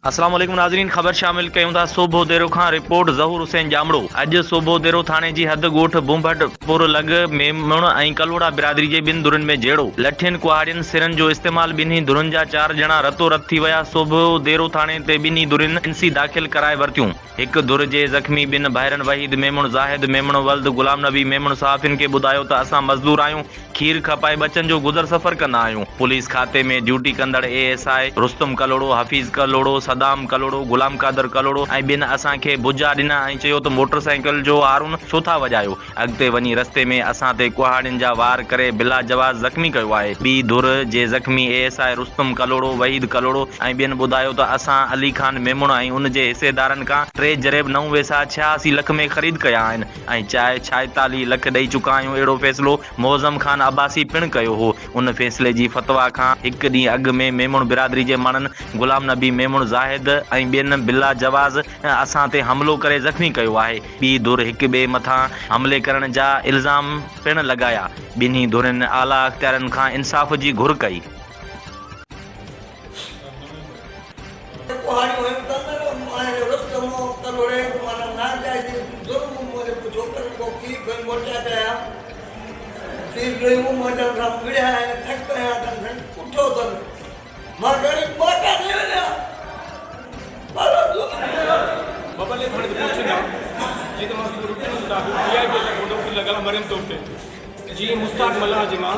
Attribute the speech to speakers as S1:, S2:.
S1: अस्सलाम वालेकुम नाज़रीन, ख़बर शामिल कयूं था सूबो देरो खां रिपोर्ट ज़हूर हुसैन जामड़ो। अॼु सूबो देरो थाणे जी हद ॻोठ बुंभटपुर लॻ मेमण ऐं कलोड़ा बिरादरी जे ॿिनि धुरनि में जहिड़ो लठियुनि कुहाड़ियुनि सिरनि जो इस्तेमाल। ॿिन्ही धुरनि जा 4 ॼणा रतो रत थी विया। सूबो देरो थाणे ते ॿिन्ही धुरनि एनसी दाख़िल कराए वरितियूं। हिकु धुर जे ज़ख़्मी ॿिनि भाइरनि वहीद मेमण ज़ाहिद मेमण वल्द गुलाम नबी मेमण सहाफ़ियुनि खे ॿुधायो त असां मज़दूर आहियूं, खीर खपाए बचनि जो गुज़र सफ़र कंदा आहियूं। पुलिस खाते में ड्यूटी कंदड़ ASI रुस्तम कलोड़ो, हफ़ीज़ कलोड़ो, सदाम कलोड़ो, गुलाम कादर कलोड़ो ऐं ॿिनि असांखे भुजा ॾिना ऐं चयो त मोटरसाइकिल जो हारून छो था वॼायो। अॻिते वञी रस्ते में असां ते कुहाड़ियुनि जा वार करे बिला जवाज़ ज़ख़्मी कयो आहे। ॿी धुर जे ज़ख़्मी ASI रुस्तम कलोड़ो, वहीद कलोड़ो ऐं ॿियनि ॿुधायो त असां अली खान मेमण ऐं उन जे हिसेदारनि खां 3.9 वेसा 86 लख में ख़रीद कया आहिनि ऐं 46 लख ॾेई चुका आहियूं। अहिड़ो फ़ैसिलो मोज़म खान अब्बासी पिणु कयो हो। उन फ़ैसिले जी फतवा खां हिकु ॾींहुं अॻु में मेमण बिरादरी जे माण्हुनि गुलाम नबी मेमण ज़ाहिद ऐं ॿियनि बिला जवाज़ असां ते हमिलो करे ज़ख़्मी कयो आहे। ॿी धुर हिक ॿिए मथां हमले करण जा इल्ज़ाम पिणु लॻाया। ॿिन्ही धुरनि आला अख़्तियारनि खां इंसाफ़ जी घुर कई।
S2: बबले थोड़ी पूछना जी तो मसूर के मुताबिक दिया गया फोटो की लगा मरम तो जी मुस्ताक मल्ला जी मां